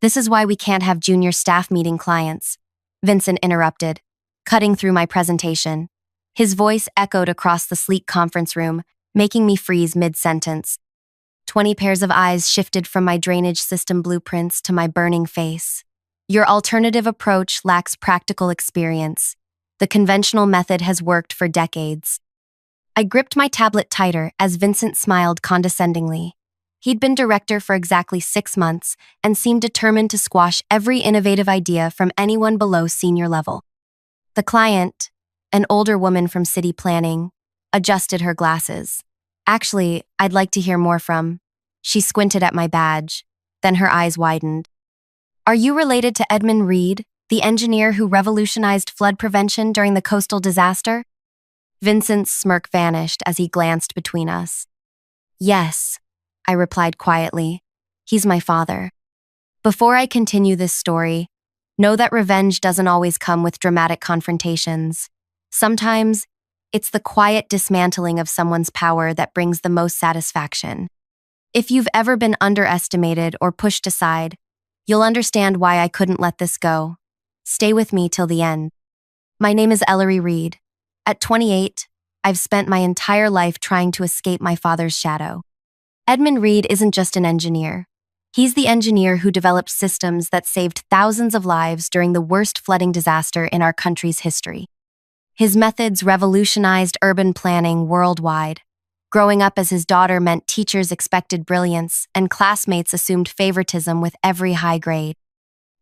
This is why we can't have junior staff meeting clients, Vincent interrupted, cutting through my presentation. His voice echoed across the sleek conference room, making me freeze mid-sentence. 20 pairs of eyes shifted from my drainage system blueprints to my burning face. Your alternative approach lacks practical experience. The conventional method has worked for decades. I gripped my tablet tighter as Vincent smiled condescendingly. He'd been director for exactly 6 months and seemed determined to squash every innovative idea from anyone below senior level. The client, an older woman from city planning, adjusted her glasses. Actually, I'd like to hear more from. She squinted at my badge, then her eyes widened. Are you related to Edmund Reed, the engineer who revolutionized flood prevention during the coastal disaster? Vincent's smirk vanished as he glanced between us. Yes, I replied quietly. He's my father. Before I continue this story, know that revenge doesn't always come with dramatic confrontations. Sometimes, it's the quiet dismantling of someone's power that brings the most satisfaction. If you've ever been underestimated or pushed aside, you'll understand why I couldn't let this go. Stay with me till the end. My name is Ellery Reed. At 28, I've spent my entire life trying to escape my father's shadow. Edmund Reed isn't just an engineer. He's the engineer who developed systems that saved thousands of lives during the worst flooding disaster in our country's history. His methods revolutionized urban planning worldwide. Growing up as his daughter meant teachers expected brilliance and classmates assumed favoritism with every high grade.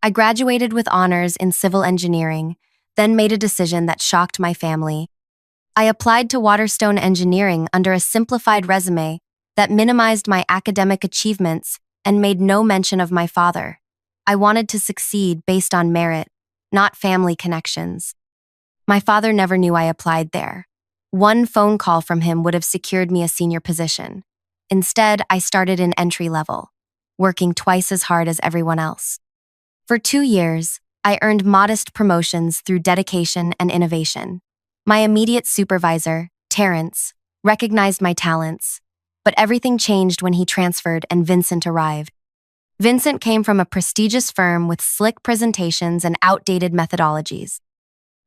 I graduated with honors in civil engineering, then made a decision that shocked my family. I applied to Waterstone Engineering under a simplified resume that minimized my academic achievements and made no mention of my father. I wanted to succeed based on merit, not family connections. My father never knew I applied there. One phone call from him would have secured me a senior position. Instead, I started in entry level, working twice as hard as everyone else. For 2 years, I earned modest promotions through dedication and innovation. My immediate supervisor, Terrence, recognized my talents, but everything changed when he transferred and Vincent arrived. Vincent came from a prestigious firm with slick presentations and outdated methodologies.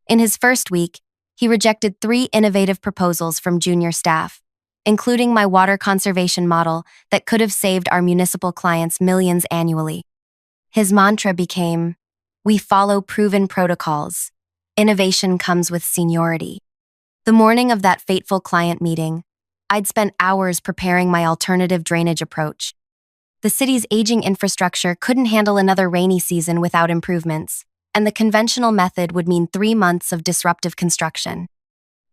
In his first week, he rejected 3 innovative proposals from junior staff, including my water conservation model that could have saved our municipal clients millions annually. His mantra became, "We follow proven protocols. Innovation comes with seniority." The morning of that fateful client meeting, I'd spent hours preparing my alternative drainage approach. The city's aging infrastructure couldn't handle another rainy season without improvements, and the conventional method would mean 3 months of disruptive construction.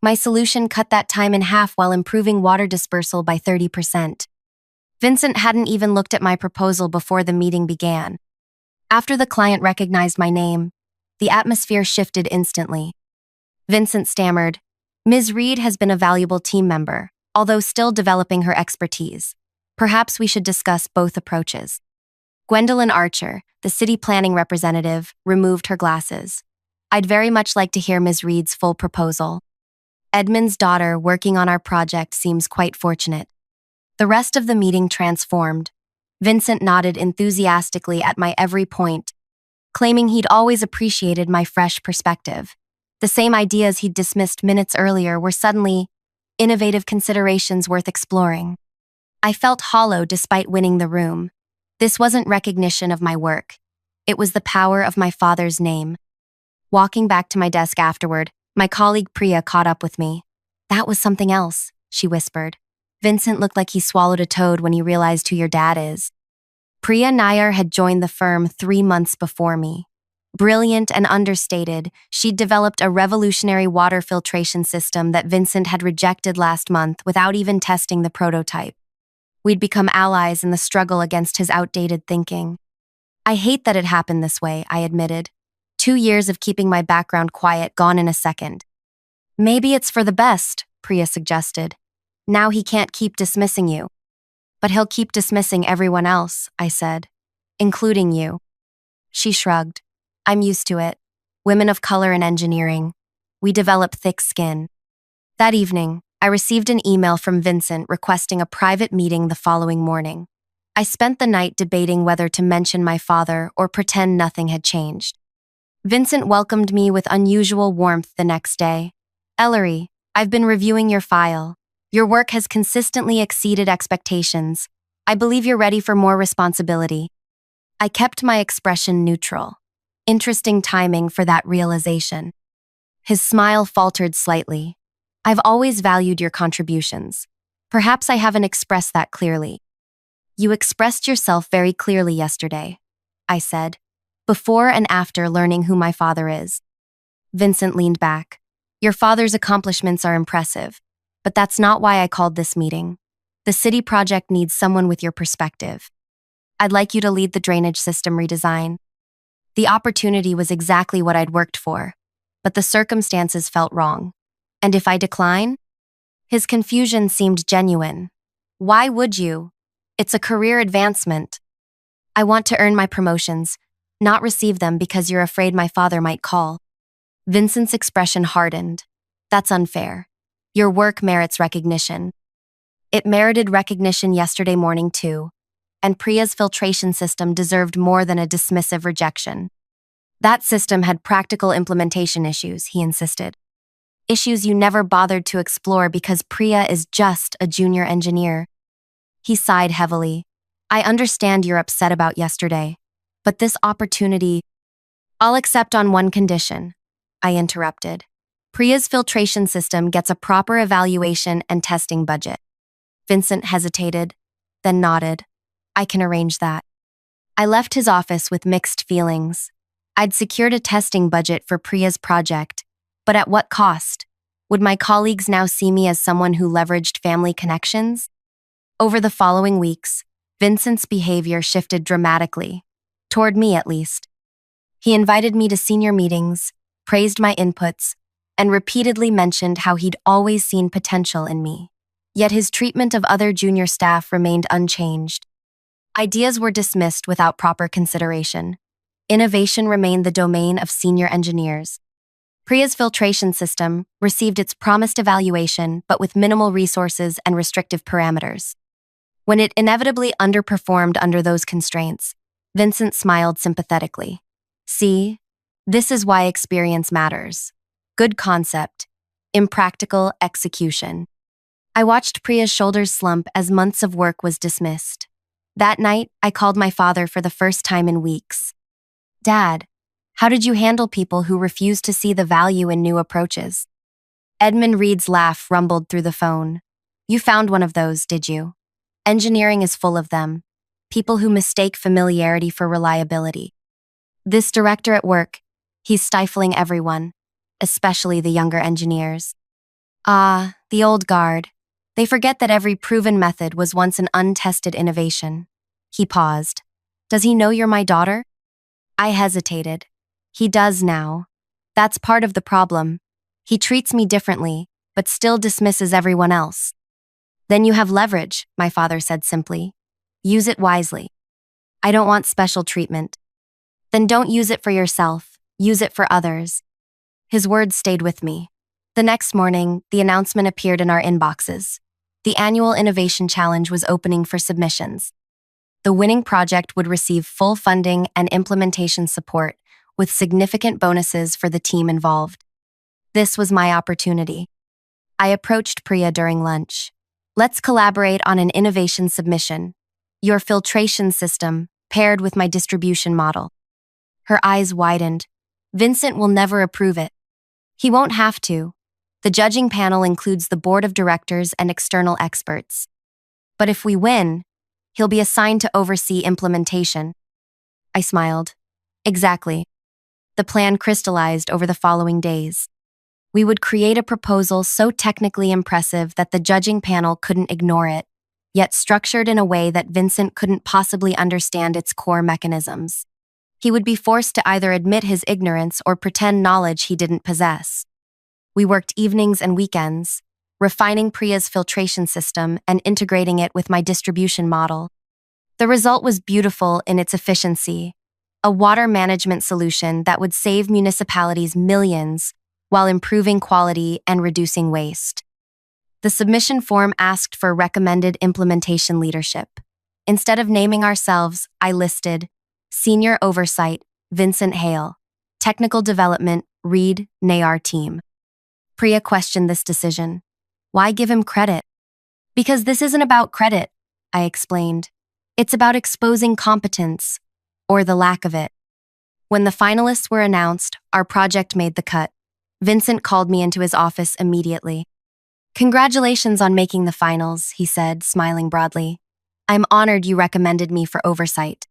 My solution cut that time in half while improving water dispersal by 30%. Vincent hadn't even looked at my proposal before the meeting began. After the client recognized my name, the atmosphere shifted instantly. Vincent stammered, "Ms. Reed has been a valuable team member, although still developing her expertise. Perhaps we should discuss both approaches." Gwendolyn Archer, the city planning representative, removed her glasses. "I'd very much like to hear Ms. Reed's full proposal. Edmund's daughter working on our project seems quite fortunate." The rest of the meeting transformed. Vincent nodded enthusiastically at my every point, claiming he'd always appreciated my fresh perspective. The same ideas he'd dismissed minutes earlier were suddenly innovative considerations worth exploring. I felt hollow despite winning the room. This wasn't recognition of my work. It was the power of my father's name. Walking back to my desk afterward, my colleague Priya caught up with me. "That was something else," she whispered. "Vincent looked like he swallowed a toad when he realized who your dad is." Priya Nair had joined the firm 3 months before me. Brilliant and understated, she'd developed a revolutionary water filtration system that Vincent had rejected last month without even testing the prototype. We'd become allies in the struggle against his outdated thinking. "I hate that it happened this way," I admitted. 2 years of keeping my background quiet gone in a second. "Maybe it's for the best," Priya suggested. "Now he can't keep dismissing you." "But he'll keep dismissing everyone else," I said, "including you." She shrugged. "I'm used to it. Women of color in engineering. We develop thick skin." That evening, I received an email from Vincent requesting a private meeting the following morning. I spent the night debating whether to mention my father or pretend nothing had changed. Vincent welcomed me with unusual warmth the next day. Ellery, I've been reviewing your file. Your work has consistently exceeded expectations. I believe you're ready for more responsibility. I kept my expression neutral. Interesting timing for that realization. His smile faltered slightly. I've always valued your contributions. Perhaps I haven't expressed that clearly. You expressed yourself very clearly yesterday, I said, before and after learning who my father is. Vincent leaned back. Your father's accomplishments are impressive, but that's not why I called this meeting. The city project needs someone with your perspective. I'd like you to lead the drainage system redesign. The opportunity was exactly what I'd worked for, but the circumstances felt wrong. And if I decline? His confusion seemed genuine. Why would you? It's a career advancement. I want to earn my promotions, not receive them because you're afraid my father might call. Vincent's expression hardened. That's unfair. Your work merits recognition. It merited recognition yesterday morning too, and Priya's filtration system deserved more than a dismissive rejection. That system had practical implementation issues, he insisted. Issues you never bothered to explore because Priya is just a junior engineer. He sighed heavily. I understand you're upset about yesterday, but this opportunity— I'll accept on one condition, I interrupted. Priya's filtration system gets a proper evaluation and testing budget. Vincent hesitated, then nodded. I can arrange that. I left his office with mixed feelings. I'd secured a testing budget for Priya's project, but at what cost? Would my colleagues now see me as someone who leveraged family connections? Over the following weeks, Vincent's behavior shifted dramatically, toward me at least. He invited me to senior meetings, praised my inputs, and repeatedly mentioned how he'd always seen potential in me. Yet his treatment of other junior staff remained unchanged. Ideas were dismissed without proper consideration. Innovation remained the domain of senior engineers. Priya's filtration system received its promised evaluation, but with minimal resources and restrictive parameters. When it inevitably underperformed under those constraints, Vincent smiled sympathetically. See, this is why experience matters. Good concept, impractical execution. I watched Priya's shoulders slump as months of work was dismissed. That night, I called my father for the first time in weeks. Dad, how did you handle people who refused to see the value in new approaches? Edmund Reed's laugh rumbled through the phone. You found one of those, did you? Engineering is full of them. People who mistake familiarity for reliability. This director at work, he's stifling everyone, especially the younger engineers. Ah, the old guard. They forget that every proven method was once an untested innovation. He paused. Does he know you're my daughter? I hesitated. He does now. That's part of the problem. He treats me differently, but still dismisses everyone else. Then you have leverage, my father said simply. Use it wisely. I don't want special treatment. Then don't use it for yourself. Use it for others. His words stayed with me. The next morning, the announcement appeared in our inboxes. The annual Innovation Challenge was opening for submissions. The winning project would receive full funding and implementation support, with significant bonuses for the team involved. This was my opportunity. I approached Priya during lunch. Let's collaborate on an innovation submission. Your filtration system, paired with my distribution model. Her eyes widened. Vincent will never approve it. He won't have to. The judging panel includes the board of directors and external experts. But if we win, he'll be assigned to oversee implementation. I smiled. Exactly. The plan crystallized over the following days. We would create a proposal so technically impressive that the judging panel couldn't ignore it, yet structured in a way that Vincent couldn't possibly understand its core mechanisms. He would be forced to either admit his ignorance or pretend knowledge he didn't possess. We worked evenings and weekends, refining Priya's filtration system and integrating it with my distribution model. The result was beautiful in its efficiency, a water management solution that would save municipalities millions while improving quality and reducing waste. The submission form asked for recommended implementation leadership. Instead of naming ourselves, I listed Senior Oversight, Vincent Hale, Technical Development, Reed, Nayar Team. Priya questioned this decision. Why give him credit? Because this isn't about credit, I explained. It's about exposing competence, or the lack of it. When the finalists were announced, our project made the cut. Vincent called me into his office immediately. Congratulations on making the finals, he said, smiling broadly. I'm honored you recommended me for oversight.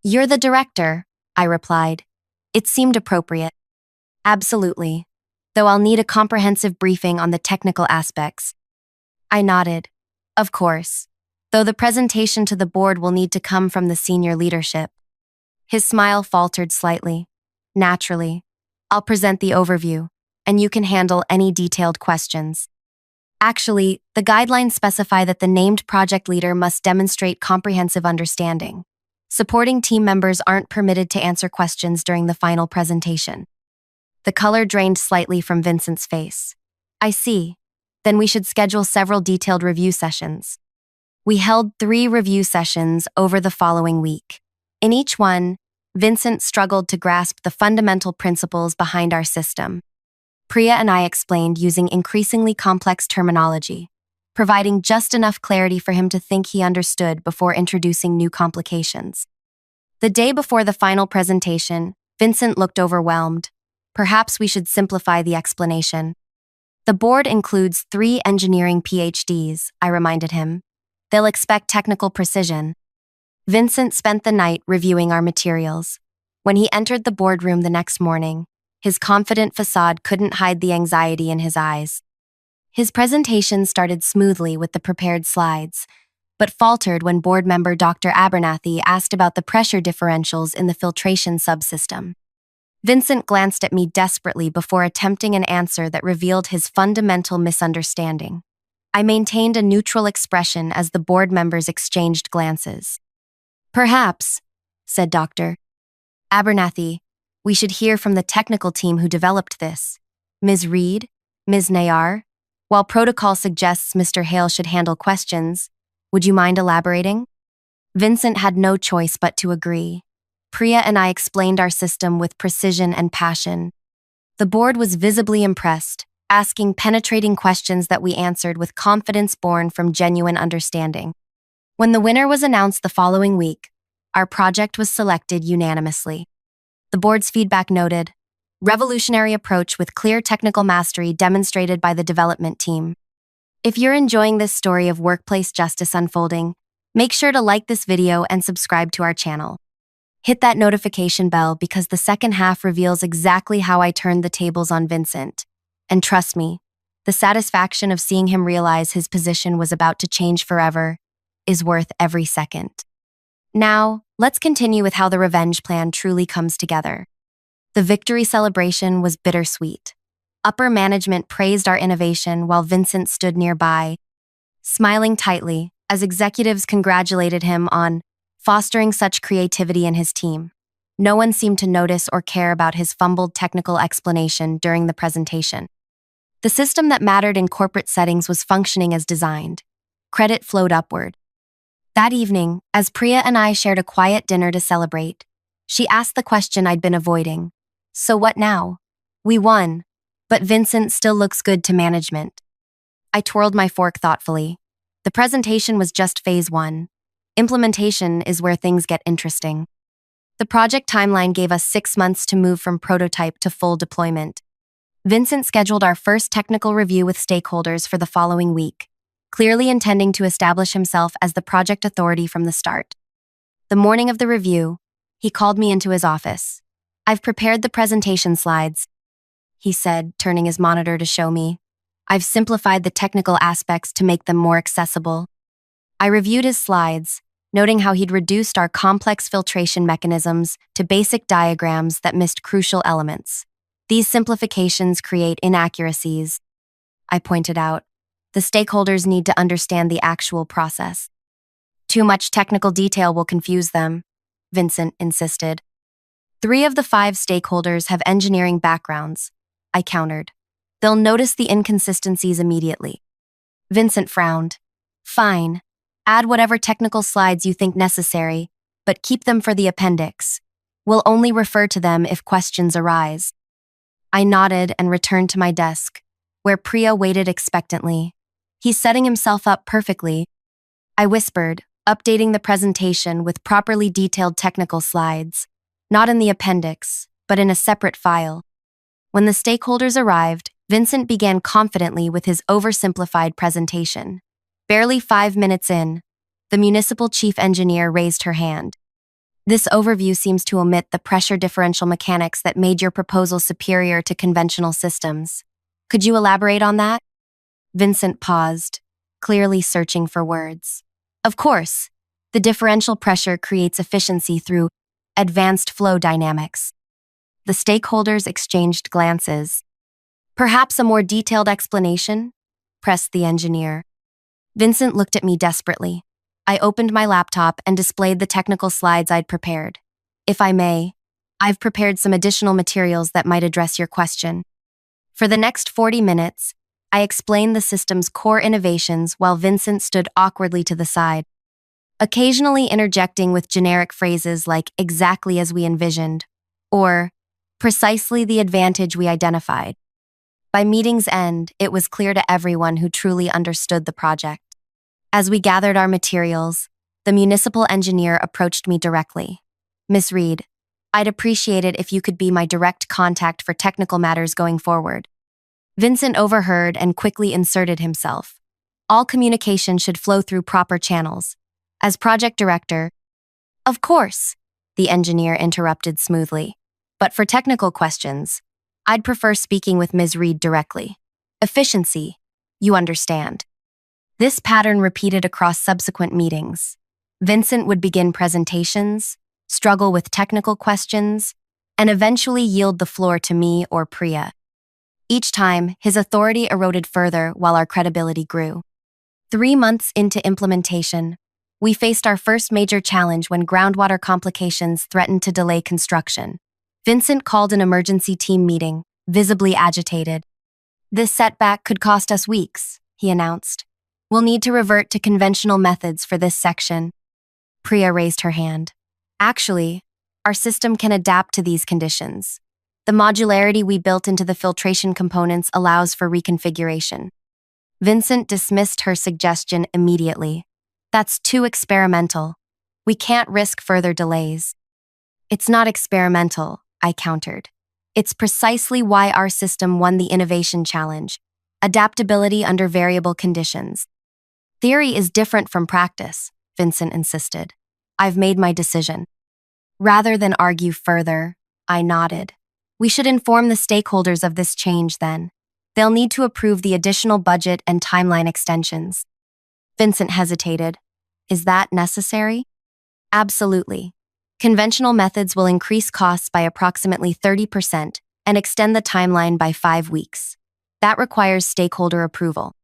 You're the director, I replied. It seemed appropriate. Absolutely. Though I'll need a comprehensive briefing on the technical aspects. I nodded. Of course. Though the presentation to the board will need to come from the senior leadership. His smile faltered slightly. Naturally. I'll present the overview, and you can handle any detailed questions. Actually, the guidelines specify that the named project leader must demonstrate comprehensive understanding. Supporting team members aren't permitted to answer questions during the final presentation. The color drained slightly from Vincent's face. I see. Then we should schedule several detailed review sessions. We held 3 review sessions over the following week. In each one, Vincent struggled to grasp the fundamental principles behind our system. Priya and I explained using increasingly complex terminology, providing just enough clarity for him to think he understood before introducing new complications. The day before the final presentation, Vincent looked overwhelmed. Perhaps we should simplify the explanation. The board includes 3 engineering PhDs, I reminded him. They'll expect technical precision. Vincent spent the night reviewing our materials. When he entered the boardroom the next morning, his confident facade couldn't hide the anxiety in his eyes. His presentation started smoothly with the prepared slides, but faltered when board member Dr. Abernathy asked about the pressure differentials in the filtration subsystem. Vincent glanced at me desperately before attempting an answer that revealed his fundamental misunderstanding. I maintained a neutral expression as the board members exchanged glances. Perhaps, said Dr. Abernathy, we should hear from the technical team who developed this. Ms. Reed, Ms. Nayar, while protocol suggests Mr. Hale should handle questions, would you mind elaborating? Vincent had no choice but to agree. Priya and I explained our system with precision and passion. The board was visibly impressed, asking penetrating questions that we answered with confidence born from genuine understanding. When the winner was announced the following week, our project was selected unanimously. The board's feedback noted, revolutionary approach with clear technical mastery demonstrated by the development team. If you're enjoying this story of workplace justice unfolding, make sure to like this video and subscribe to our channel. Hit that notification bell because the second half reveals exactly how I turned the tables on Vincent. And trust me, the satisfaction of seeing him realize his position was about to change forever is worth every second. Now, let's continue with how the revenge plan truly comes together. The victory celebration was bittersweet. Upper management praised our innovation while Vincent stood nearby, smiling tightly as executives congratulated him on fostering such creativity in his team. No one seemed to notice or care about his fumbled technical explanation during the presentation. The system that mattered in corporate settings was functioning as designed. Credit flowed upward. That evening, as Priya and I shared a quiet dinner to celebrate, she asked the question I'd been avoiding. So what now? We won, but Vincent still looks good to management. I twirled my fork thoughtfully. The presentation was just phase 1. Implementation is where things get interesting. The project timeline gave us 6 months to move from prototype to full deployment. Vincent scheduled our first technical review with stakeholders for the following week, clearly intending to establish himself as the project authority from the start. The morning of the review, he called me into his office. I've prepared the presentation slides, he said, turning his monitor to show me. I've simplified the technical aspects to make them more accessible. I reviewed his slides, noting how he'd reduced our complex filtration mechanisms to basic diagrams that missed crucial elements. These simplifications create inaccuracies, I pointed out. The stakeholders need to understand the actual process. Too much technical detail will confuse them, Vincent insisted. 3 of the 5 stakeholders have engineering backgrounds, I countered. They'll notice the inconsistencies immediately. Vincent frowned. Fine. Add whatever technical slides you think necessary, but keep them for the appendix. We'll only refer to them if questions arise. I nodded and returned to my desk, where Priya waited expectantly. He's setting himself up perfectly, I whispered, updating the presentation with properly detailed technical slides, not in the appendix, but in a separate file. When the stakeholders arrived, Vincent began confidently with his oversimplified presentation. Barely 5 minutes in, the municipal chief engineer raised her hand. This overview seems to omit the pressure differential mechanics that made your proposal superior to conventional systems. Could you elaborate on that? Vincent paused, clearly searching for words. Of course, the differential pressure creates efficiency through advanced flow dynamics. The stakeholders exchanged glances. Perhaps a more detailed explanation? Pressed the engineer. Vincent looked at me desperately. I opened my laptop and displayed the technical slides I'd prepared. If I may, I've prepared some additional materials that might address your question. For the next 40 minutes, I explained the system's core innovations while Vincent stood awkwardly to the side, occasionally interjecting with generic phrases like exactly as we envisioned, or precisely the advantage we identified. By meeting's end, it was clear to everyone who truly understood the project. As we gathered our materials, the municipal engineer approached me directly. Miss Reed, I'd appreciate it if you could be my direct contact for technical matters going forward. Vincent overheard and quickly inserted himself. All communication should flow through proper channels. As project director, of course, the engineer interrupted smoothly. But for technical questions, I'd prefer speaking with Ms. Reed directly. Efficiency, you understand. This pattern repeated across subsequent meetings. Vincent would begin presentations, struggle with technical questions, and eventually yield the floor to me or Priya. Each time, his authority eroded further while our credibility grew. 3 months into implementation, we faced our first major challenge when groundwater complications threatened to delay construction. Vincent called an emergency team meeting, visibly agitated. This setback could cost us weeks, he announced. We'll need to revert to conventional methods for this section. Priya raised her hand. Actually, our system can adapt to these conditions. The modularity we built into the filtration components allows for reconfiguration. Vincent dismissed her suggestion immediately. That's too experimental. We can't risk further delays. It's not experimental, I countered. It's precisely why our system won the innovation challenge. Adaptability under variable conditions. Theory is different from practice, Vincent insisted. I've made my decision. Rather than argue further, I nodded. We should inform the stakeholders of this change then. They'll need to approve the additional budget and timeline extensions. Vincent hesitated. Is that necessary? Absolutely. Conventional methods will increase costs by approximately 30% and extend the timeline by 5 weeks. That requires stakeholder approval.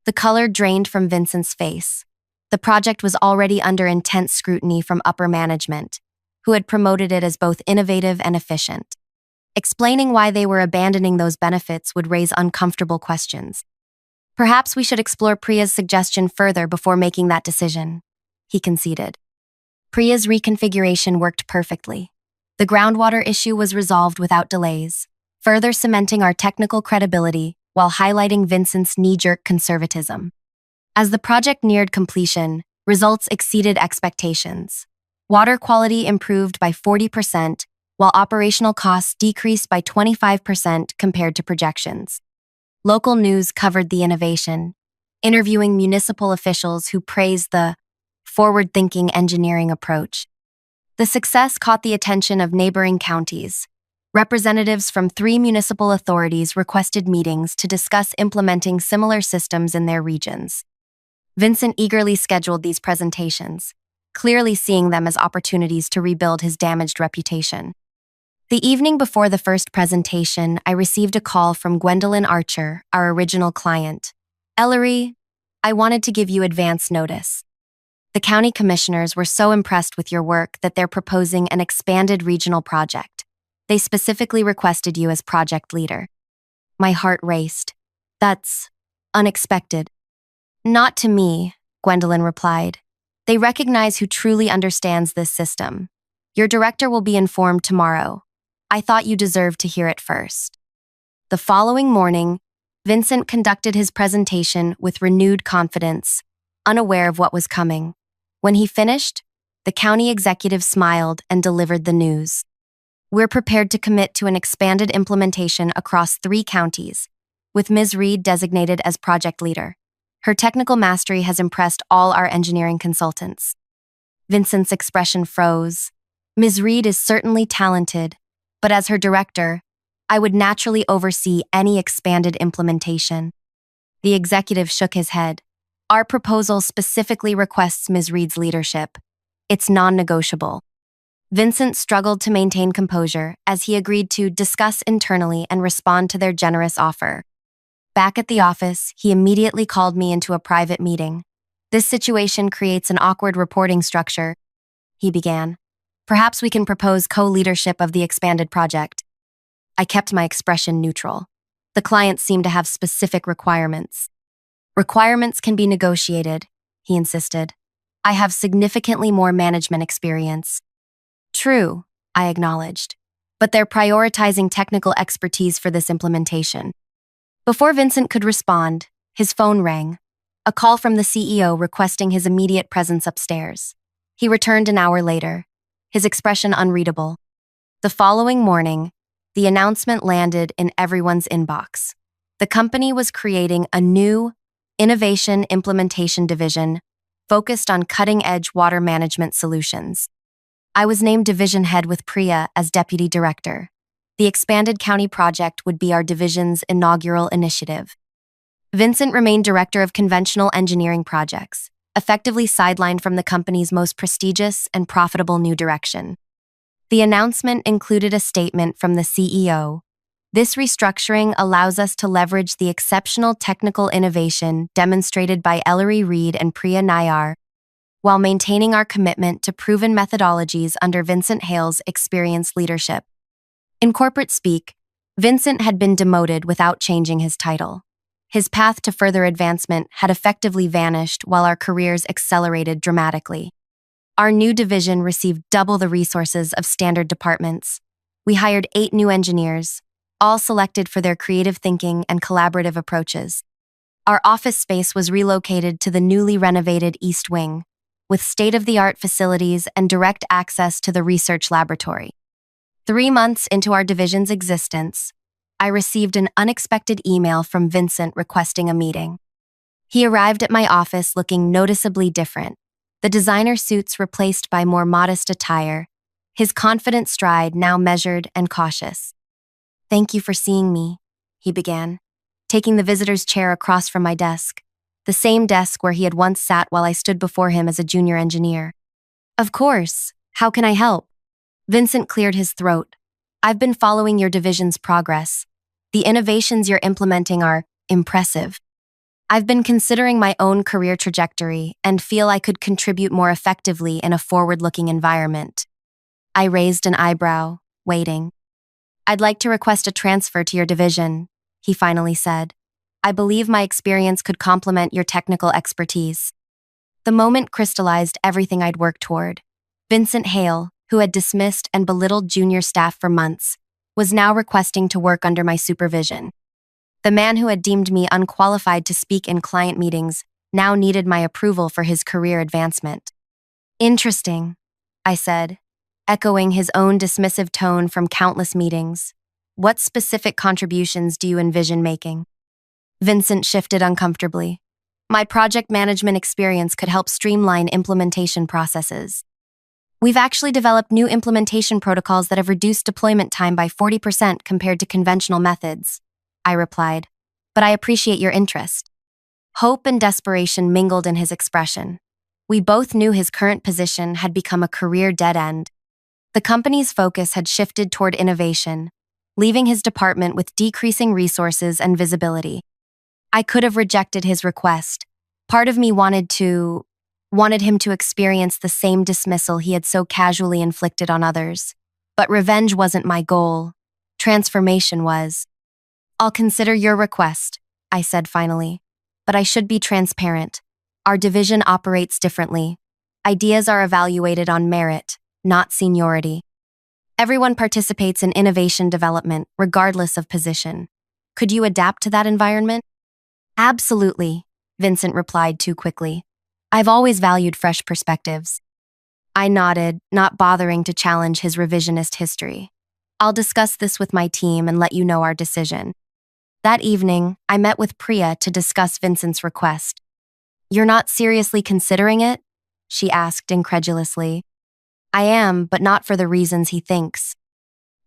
The color drained from Vincent's face. The project was already under intense scrutiny from upper management, who had promoted it as both innovative and efficient. Explaining why they were abandoning those benefits would raise uncomfortable questions. Perhaps we should explore Priya's suggestion further before making that decision, he conceded. Priya's reconfiguration worked perfectly. The groundwater issue was resolved without delays, further cementing our technical credibility while highlighting Vincent's knee-jerk conservatism. As the project neared completion, results exceeded expectations. Water quality improved by 40%, while operational costs decreased by 25% compared to projections. Local news covered the innovation, interviewing municipal officials who praised the forward-thinking engineering approach. The success caught the attention of neighboring counties. Representatives from 3 municipal authorities requested meetings to discuss implementing similar systems in their regions. Vincent eagerly scheduled these presentations, clearly seeing them as opportunities to rebuild his damaged reputation. The evening before the first presentation, I received a call from Gwendolyn Archer, our original client. Ellery, I wanted to give you advance notice. The county commissioners were so impressed with your work that they're proposing an expanded regional project. They specifically requested you as project leader. My heart raced. That's unexpected. Not to me, Gwendolyn replied. They recognize who truly understands this system. Your director will be informed tomorrow. I thought you deserved to hear it first. The following morning, Vincent conducted his presentation with renewed confidence, unaware of what was coming. When he finished, the county executive smiled and delivered the news. We're prepared to commit to an expanded implementation across 3 counties, with Ms. Reed designated as project leader. Her technical mastery has impressed all our engineering consultants. Vincent's expression froze. Ms. Reed is certainly talented, but as her director, I would naturally oversee any expanded implementation. The executive shook his head. Our proposal specifically requests Ms. Reed's leadership. It's non-negotiable. Vincent struggled to maintain composure as he agreed to discuss internally and respond to their generous offer. Back at the office, he immediately called me into a private meeting. This situation creates an awkward reporting structure, he began. Perhaps we can propose co-leadership of the expanded project. I kept my expression neutral. The client seemed to have specific requirements. Requirements can be negotiated, he insisted. I have significantly more management experience. True, I acknowledged, but they're prioritizing technical expertise for this implementation. Before Vincent could respond, his phone rang. A call from the CEO requesting his immediate presence upstairs. He returned an hour later, his expression unreadable. The following morning, the announcement landed in everyone's inbox. The company was creating a new innovation implementation division focused on cutting-edge water management solutions. I was named division head with Priya as deputy director. The expanded county project would be our division's inaugural initiative. Vincent remained director of conventional engineering projects, effectively sidelined from the company's most prestigious and profitable new direction. The announcement included a statement from the CEO. This restructuring allows us to leverage the exceptional technical innovation demonstrated by Ellery Reed and Priya Nayar, while maintaining our commitment to proven methodologies under Vincent Hale's experienced leadership. In corporate speak, Vincent had been demoted without changing his title. His path to further advancement had effectively vanished while our careers accelerated dramatically. Our new division received double the resources of standard departments. We hired 8 new engineers, all selected for their creative thinking and collaborative approaches. Our office space was relocated to the newly renovated East Wing, with state-of-the-art facilities and direct access to the research laboratory. 3 months into our division's existence, I received an unexpected email from Vincent requesting a meeting. He arrived at my office looking noticeably different, the designer suits replaced by more modest attire, his confident stride now measured and cautious. Thank you for seeing me, he began, taking the visitor's chair across from my desk, the same desk where he had once sat while I stood before him as a junior engineer. Of course, how can I help? Vincent cleared his throat. I've been following your division's progress. The innovations you're implementing are impressive. I've been considering my own career trajectory and feel I could contribute more effectively in a forward-looking environment. I raised an eyebrow, waiting. I'd like to request a transfer to your division, he finally said. I believe my experience could complement your technical expertise. The moment crystallized everything I'd worked toward. Vincent Hale, who had dismissed and belittled junior staff for months, was now requesting to work under my supervision. The man who had deemed me unqualified to speak in client meetings now needed my approval for his career advancement. Interesting, I said, echoing his own dismissive tone from countless meetings. What specific contributions do you envision making? Vincent shifted uncomfortably. My project management experience could help streamline implementation processes. We've actually developed new implementation protocols that have reduced deployment time by 40% compared to conventional methods, I replied, but I appreciate your interest. Hope and desperation mingled in his expression. We both knew his current position had become a career dead end. The company's focus had shifted toward innovation, leaving his department with decreasing resources and visibility. I could have rejected his request. Part of me wanted him to experience the same dismissal he had so casually inflicted on others. But revenge wasn't my goal. Transformation was. I'll consider your request, I said finally. But I should be transparent. Our division operates differently. Ideas are evaluated on merit, not seniority. Everyone participates in innovation development, regardless of position. Could you adapt to that environment? Absolutely, Vincent replied too quickly. I've always valued fresh perspectives. I nodded, not bothering to challenge his revisionist history. I'll discuss this with my team and let you know our decision. That evening, I met with Priya to discuss Vincent's request. You're not seriously considering it? She asked incredulously. I am, but not for the reasons he thinks.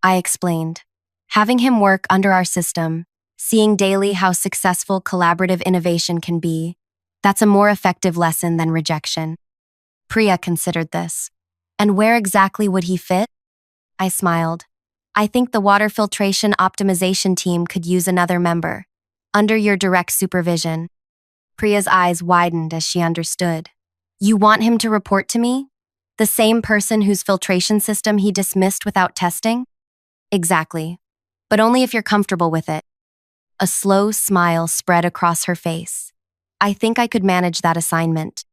I explained. Having him work under our system, seeing daily how successful collaborative innovation can be, that's a more effective lesson than rejection. Priya considered this. And where exactly would he fit? I smiled. I think the water filtration optimization team could use another member, under your direct supervision. Priya's eyes widened as she understood. You want him to report to me? The same person whose filtration system he dismissed without testing? Exactly. But only if you're comfortable with it. A slow smile spread across her face. I think I could manage that assignment.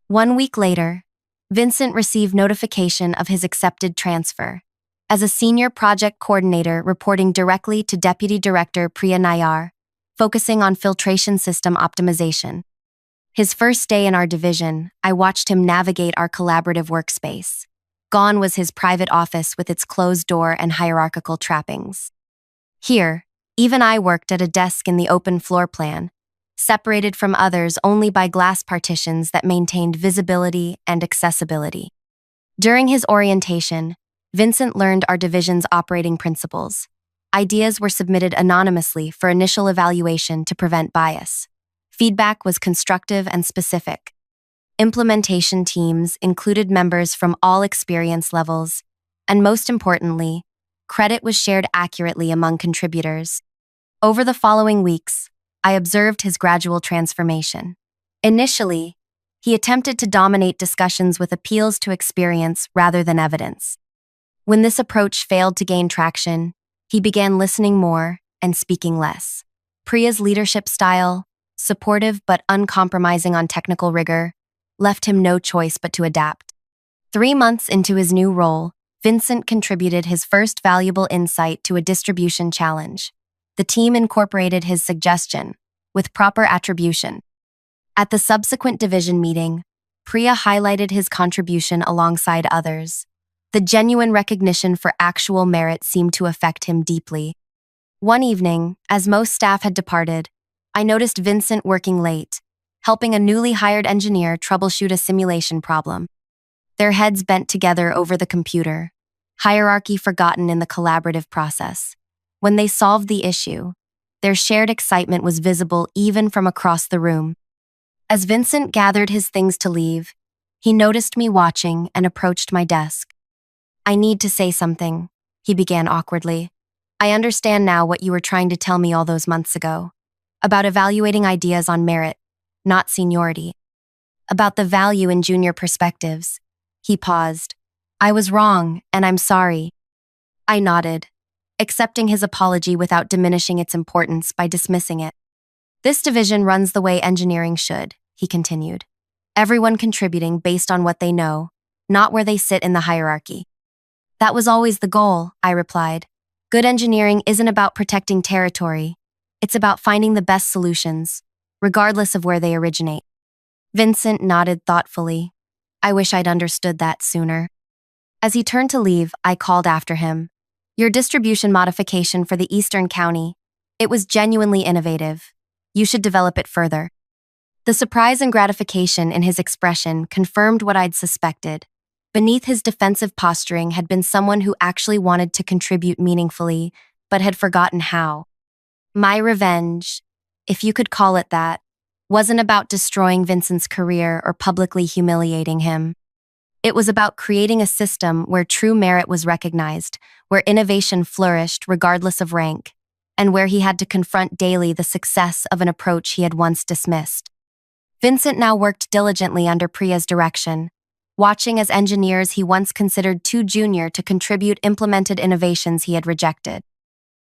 1 week later, Vincent received notification of his accepted transfer. As a senior project coordinator reporting directly to Deputy Director Priya Nayar, focusing on filtration system optimization. His first day in our division, I watched him navigate our collaborative workspace. Gone was his private office with its closed door and hierarchical trappings. Here, even I worked at a desk in the open floor plan, separated from others only by glass partitions that maintained visibility and accessibility. During his orientation, Vincent learned our division's operating principles. Ideas were submitted anonymously for initial evaluation to prevent bias. Feedback was constructive and specific. Implementation teams included members from all experience levels, and most importantly, credit was shared accurately among contributors. Over the following weeks, I observed his gradual transformation. Initially, he attempted to dominate discussions with appeals to experience rather than evidence. When this approach failed to gain traction, he began listening more and speaking less. Priya's leadership style, supportive but uncompromising on technical rigor, left him no choice but to adapt. 3 months into his new role, Vincent contributed his first valuable insight to a distribution challenge. The team incorporated his suggestion, with proper attribution. At the subsequent division meeting, Priya highlighted his contribution alongside others. The genuine recognition for actual merit seemed to affect him deeply. One evening, as most staff had departed, I noticed Vincent working late, helping a newly hired engineer troubleshoot a simulation problem. Their heads bent together over the computer, hierarchy forgotten in the collaborative process. When they solved the issue, their shared excitement was visible even from across the room. As Vincent gathered his things to leave, he noticed me watching and approached my desk. I need to say something, he began awkwardly. I understand now what you were trying to tell me all those months ago. About evaluating ideas on merit, not seniority. About the value in junior perspectives. He paused. I was wrong, and I'm sorry. I nodded, accepting his apology without diminishing its importance by dismissing it. This division runs the way engineering should, he continued. Everyone contributing based on what they know, not where they sit in the hierarchy. That was always the goal, I replied. Good engineering isn't about protecting territory. It's about finding the best solutions, regardless of where they originate. Vincent nodded thoughtfully. I wish I'd understood that sooner. As he turned to leave, I called after him. Your distribution modification for the Eastern County. It was genuinely innovative. You should develop it further. The surprise and gratification in his expression confirmed what I'd suspected. Beneath his defensive posturing had been someone who actually wanted to contribute meaningfully, but had forgotten how. My revenge, if you could call it that, wasn't about destroying Vincent's career or publicly humiliating him. It was about creating a system where true merit was recognized, where innovation flourished regardless of rank, and where he had to confront daily the success of an approach he had once dismissed. Vincent now worked diligently under Priya's direction, watching as engineers he once considered too junior to contribute implemented innovations he had rejected.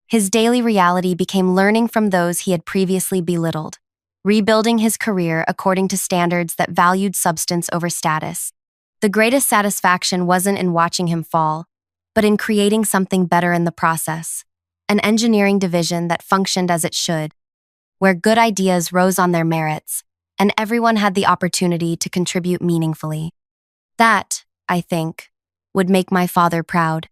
His daily reality became learning from those he had previously belittled, rebuilding his career according to standards that valued substance over status. The greatest satisfaction wasn't in watching him fall, but in creating something better in the process, an engineering division that functioned as it should, where good ideas rose on their merits, and everyone had the opportunity to contribute meaningfully. That, I think, would make my father proud.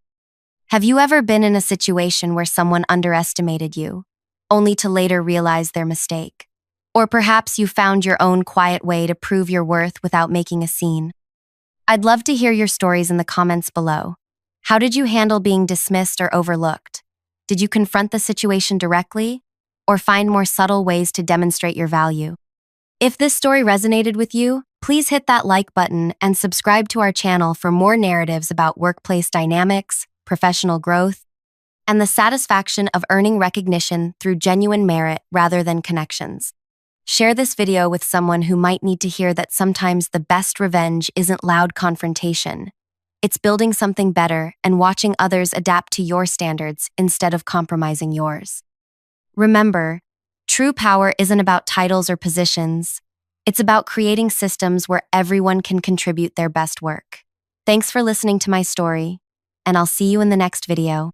Have you ever been in a situation where someone underestimated you, only to later realize their mistake? Or perhaps you found your own quiet way to prove your worth without making a scene? I'd love to hear your stories in the comments below. How did you handle being dismissed or overlooked? Did you confront the situation directly, or find more subtle ways to demonstrate your value? If this story resonated with you, please hit that like button and subscribe to our channel for more narratives about workplace dynamics, professional growth, and the satisfaction of earning recognition through genuine merit rather than connections. Share this video with someone who might need to hear that sometimes the best revenge isn't loud confrontation. It's building something better and watching others adapt to your standards instead of compromising yours. Remember, true power isn't about titles or positions. It's about creating systems where everyone can contribute their best work. Thanks for listening to my story, and I'll see you in the next video.